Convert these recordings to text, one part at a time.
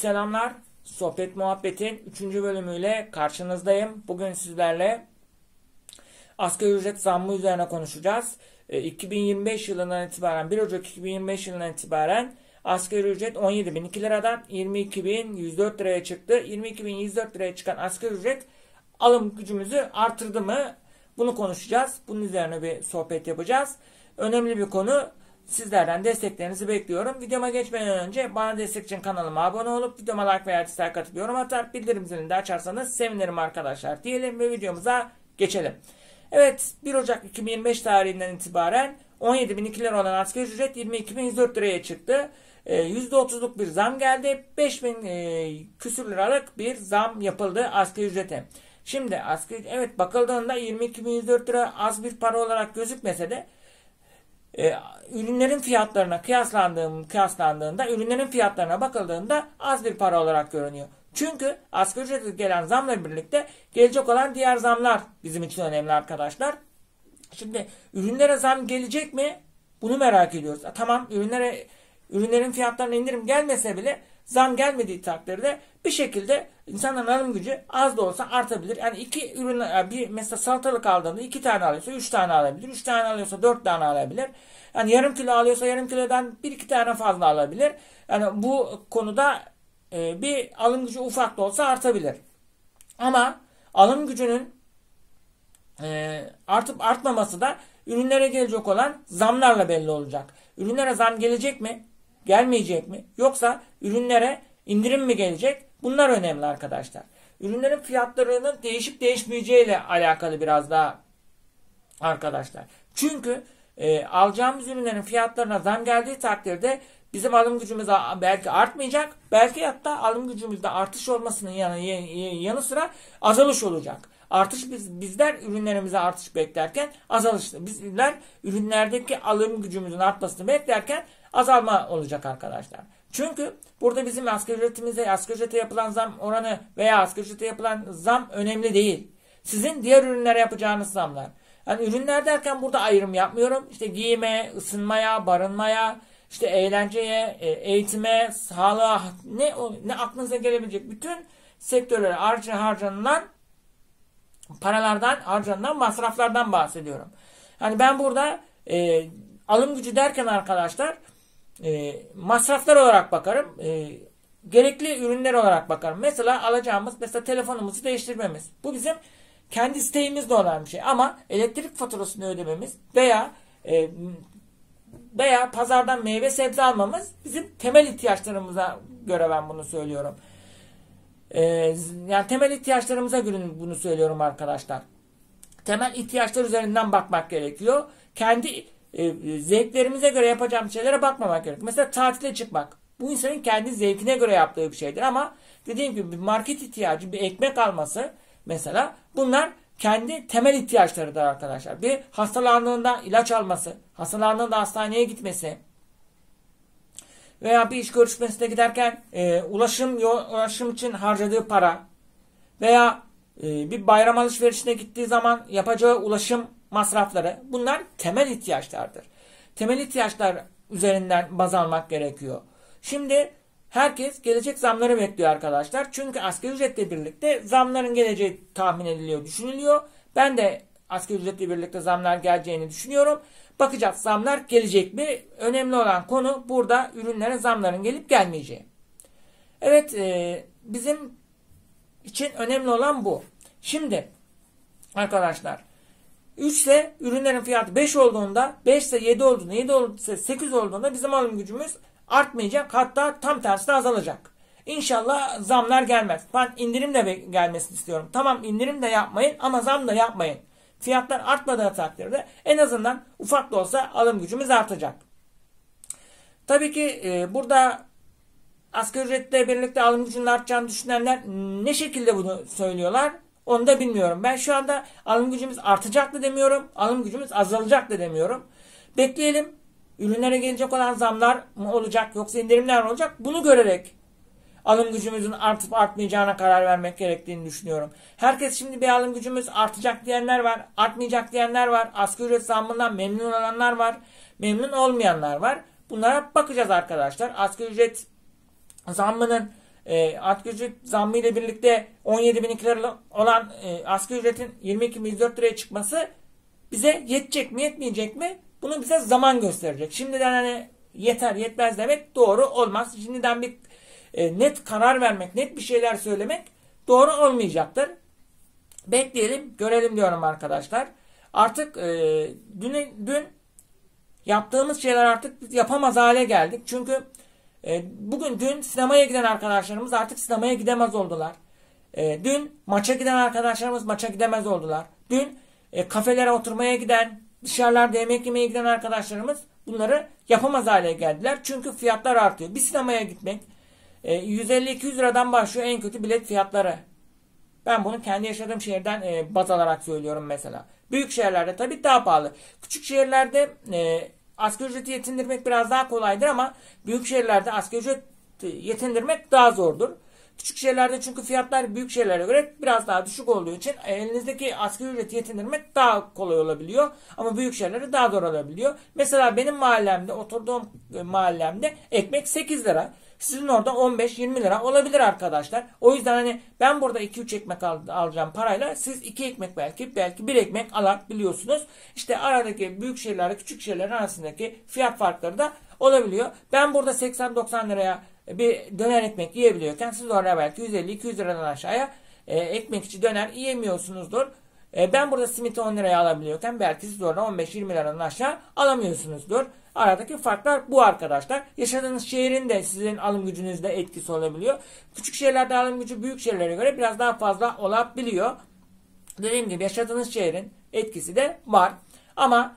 selamlar. Sohbet Muhabbet'in 3. bölümüyle karşınızdayım. Bugün sizlerle asgari ücret zammı üzerine konuşacağız. 2025 yılından itibaren 1 Ocak 2025 yılından itibaren asgari ücret 17.002 liradan 22.104 liraya çıktı. 22.104 liraya çıkan asgari ücret alım gücümüzü artırdı mı? Bunu konuşacağız. Bunun üzerine bir sohbet yapacağız. Önemli bir konu. Sizlerden desteklerinizi bekliyorum. Videoma geçmeden önce bana destek için kanalıma abone olup videoma like veya dislike atıp yorum atar, bildirim zilini de açarsanız sevinirim arkadaşlar diyelim ve videomuza geçelim. Evet, 1 Ocak 2025 tarihinden itibaren 17.002 lira olan asgari ücret 22.104 liraya çıktı. %30'luk bir zam geldi. 5.000 küsür liralık bir zam yapıldı asgari ücrete. Şimdi evet bakıldığında 22.104 lira az bir para olarak gözükmese de ürünlerin fiyatlarına kıyaslandığında ürünlerin fiyatlarına bakıldığında az bir para olarak görünüyor. Çünkü asgari ücrete gelen zamla birlikte gelecek olan diğer zamlar bizim için önemli arkadaşlar. Şimdi ürünlere zam gelecek mi? Bunu merak ediyoruz. Tamam, ürünlerin fiyatlarına indirim gelmese bile zam gelmediği takdirde bir şekilde insanların alım gücü az da olsa artabilir. Yani iki ürün, mesela salatalık aldığında 2 tane alıyorsa 3 tane alabilir. 3 tane alıyorsa 4 tane alabilir. Yani yarım kilo alıyorsa yarım kilodan 1-2 tane fazla alabilir. Yani bu konuda bir alım gücü ufak da olsa artabilir. Ama alım gücünün artıp artmaması da ürünlere gelecek olan zamlarla belli olacak. Ürünlere zam gelecek mi? Gelmeyecek mi? Yoksa ürünlere indirim mi gelecek? Bunlar önemli arkadaşlar. Ürünlerin fiyatlarının değişip değişmeyeceği ile alakalı biraz daha arkadaşlar. Çünkü alacağımız ürünlerin fiyatlarına zam geldiği takdirde bizim alım gücümüz belki artmayacak. Belki hatta alım gücümüzde artış olmasının yanı sıra azalış olacak. Artış bizler ürünlerimize artış beklerken azalış. Bizler ürünlerdeki alım gücümüzün artmasını beklerken azalma olacak arkadaşlar. Çünkü burada bizim asgari ücrete yapılan zam oranı veya asgari ücrete yapılan zam önemli değil. Sizin diğer ürünlere yapacağınız zamlar. Yani ürünler derken burada ayrım yapmıyorum. İşte giyime, ısınmaya, barınmaya, işte eğlenceye, eğitime, sağlığa, ne aklınıza gelebilecek bütün sektörlere harcanılan paralardan, harcanılan masraflardan bahsediyorum. Yani ben burada alım gücü derken arkadaşlar masraflar olarak bakarım. Gerekli ürünler olarak bakarım. Mesela alacağımız telefonumuzu değiştirmemiz. Bu bizim kendi isteğimizle olan bir şey. Ama elektrik faturasını ödememiz veya pazardan meyve sebze almamız bizim temel ihtiyaçlarımıza göre ben bunu söylüyorum. Yani temel ihtiyaçlarımıza göre bunu söylüyorum arkadaşlar. Temel ihtiyaçlar üzerinden bakmak gerekiyor. Kendi zevklerimize göre yapacağım şeylere bakmamak gerekiyor. Mesela tatile çıkmak. Bu insanın kendi zevkine göre yaptığı bir şeydir ama dediğim gibi bir market ihtiyacı, bir ekmek alması mesela bunlar kendi temel ihtiyaçlarıdır arkadaşlar. Bir hastalandığında ilaç alması, hastalandığında hastaneye gitmesi veya bir iş görüşmesine giderken ulaşım için harcadığı para veya bir bayram alışverişine gittiği zaman yapacağı ulaşım masrafları, bunlar temel ihtiyaçlardır. Temel ihtiyaçlar üzerinden baz almak gerekiyor. Şimdi herkes gelecek zamları bekliyor arkadaşlar. Çünkü asgari ücretle birlikte zamların geleceği tahmin ediliyor, düşünülüyor. Ben de asgari ücretle birlikte zamlar geleceğini düşünüyorum. Bakacağız zamlar gelecek mi? Önemli olan konu burada ürünlere zamların gelip gelmeyeceği. Evet, bizim için önemli olan bu. Şimdi arkadaşlar 3 ise ürünlerin fiyatı 5 olduğunda, 5 ise 7 olduğunda, 7 ise 8 olduğunda bizim alım gücümüz artmayacak. Hatta tam tersine azalacak. İnşallah zamlar gelmez. Ben indirim de gelmesini istiyorum. Tamam, indirim de yapmayın ama zam da yapmayın. Fiyatlar artmadığı takdirde en azından ufak da olsa alım gücümüz artacak. Tabii ki burada asgari ücretle birlikte alım gücünün artacağını düşünenler ne şekilde bunu söylüyorlar? Onu da bilmiyorum. Ben şu anda alım gücümüz artacak da demiyorum. Alım gücümüz azalacak da demiyorum. Bekleyelim. Ürünlere gelecek olan zamlar mı olacak yoksa indirimler mi olacak? Bunu görerek alım gücümüzün artıp artmayacağına karar vermek gerektiğini düşünüyorum. Herkes şimdi bir alım gücümüz artacak diyenler var. Artmayacak diyenler var. Asgari ücret zammından memnun olanlar var. Memnun olmayanlar var. Bunlara bakacağız arkadaşlar. Asgari ücret zammının asgari ücret zammı ile birlikte 17.002 lira olan asgari ücretin 22.104 liraya çıkması bize yetecek mi yetmeyecek mi? Bunu bize zaman gösterecek. Şimdiden hani yeter yetmez demek doğru olmaz. Şimdiden bir net karar vermek, net bir şeyler söylemek doğru olmayacaktır. Bekleyelim, görelim diyorum arkadaşlar. Artık dün yaptığımız şeyler artık yapamaz hale geldik. Çünkü dün sinemaya giden arkadaşlarımız artık sinemaya gidemez oldular. Dün maça giden arkadaşlarımız maça gidemez oldular. Dün kafelere oturmaya giden, dışarılarda yemek yemeye giden arkadaşlarımız bunları yapamaz hale geldiler. Çünkü fiyatlar artıyor. Bir sinemaya gitmek 150-200 liradan başlıyor en kötü bilet fiyatları. Ben bunu kendi yaşadığım şehirden baz alarak söylüyorum mesela. Büyük şehirlerde tabii daha pahalı. Küçük şehirlerde asgari ücreti yetindirmek biraz daha kolaydır ama büyük şehirlerde asgari ücret yetindirmek daha zordur. Küçük şehirlerde çünkü fiyatlar büyük şehirlere göre biraz daha düşük olduğu için elinizdeki asgari ücreti yetindirmek daha kolay olabiliyor. Ama büyük şehirlerde daha zor olabiliyor. Mesela benim mahallemde, oturduğum mahallemde ekmek 8 lira. Sizin orada 15-20 lira olabilir arkadaşlar. O yüzden hani ben burada 2-3 ekmek alacağım parayla siz 2 ekmek belki 1 ekmek alabiliyorsunuz. İşte aradaki büyük şehirlerle küçük şehirlerin arasındaki fiyat farkları da olabiliyor. Ben burada 80-90 liraya bir döner ekmek yiyebiliyorken siz orada belki 150-200 liradan aşağıya ekmek içi döner yiyemiyorsunuzdur. Ben burada simiti 10 liraya alabiliyorken belki siz orada 15-20 liradan aşağı alamıyorsunuzdur. Aradaki farklar bu arkadaşlar. Yaşadığınız şehrin de sizin alım gücünüzde etkisi olabiliyor. Küçük şehirlerde alım gücü büyük şehirlere göre biraz daha fazla olabiliyor. Dediğim gibi yaşadığınız şehrin etkisi de var. Ama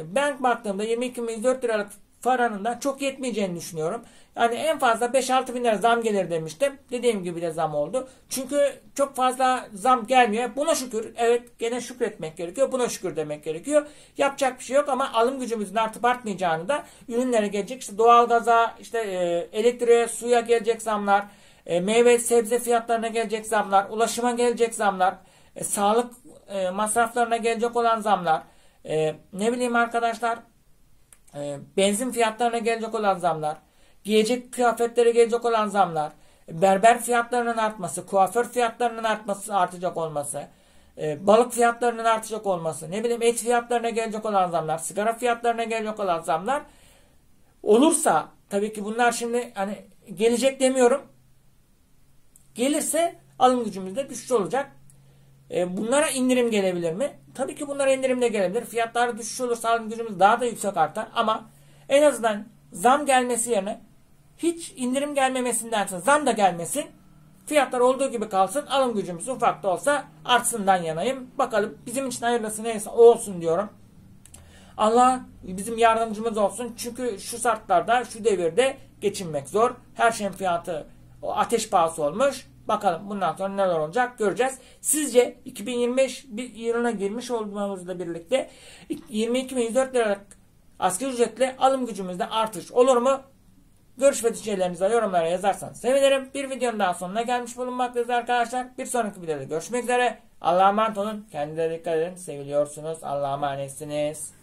ben baktığımda 22.104 liralık paranın da çok yetmeyeceğini düşünüyorum. Yani en fazla 5-6 bin lira zam gelir demiştim. Dediğim gibi de zam oldu. Çünkü çok fazla zam gelmiyor. Buna şükür. Evet gene şükretmek gerekiyor. Buna şükür demek gerekiyor. Yapacak bir şey yok ama alım gücümüzün artıp artmayacağını da ürünlere gelecek. İşte doğalgaza, işte elektriğe, suya gelecek zamlar, meyve sebze fiyatlarına gelecek zamlar, ulaşıma gelecek zamlar, sağlık masraflarına gelecek olan zamlar, ne bileyim arkadaşlar, benzin fiyatlarına gelecek olan zamlar, giyecek kıyafetlere gelecek olan zamlar, berber fiyatlarının artması, kuaför fiyatlarının artacak olması, balık fiyatlarının artacak olması, ne bileyim et fiyatlarına gelecek olan zamlar, sigara fiyatlarına gelecek olan zamlar olursa tabii ki bunlar şimdi hani gelecek demiyorum. Gelirse alım gücümüz de düşüş olacak. Bunlara indirim gelebilir mi? Tabii ki bunlara indirim de gelebilir. Fiyatlar düşüş olursa alım gücümüz daha da yüksek artar. Ama en azından zam gelmesi yerine hiç indirim gelmemesindense zam da gelmesin. Fiyatlar olduğu gibi kalsın. Alım gücümüz ufak da olsa artsından yanayım. Bakalım bizim için hayırlısı neyse o olsun diyorum. Allah bizim yardımcımız olsun. Çünkü şu şartlarda, şu devirde geçinmek zor. Her şeyin fiyatı o ateş pahası olmuş. Bakalım bundan sonra neler olacak göreceğiz. Sizce 2025 yılına girmiş olmamızla birlikte 22.104 liralık asgari ücretle alım gücümüzde artış olur mu? Görüş ve düşüncelerinizi yorumlara yazarsanız sevinirim. Bir videonun daha sonuna gelmiş bulunmaktayız arkadaşlar. Bir sonraki videoda görüşmek üzere. Allah'a emanet olun. Kendinize dikkat edin. Seviliyorsunuz. Allah'a emanetsiniz.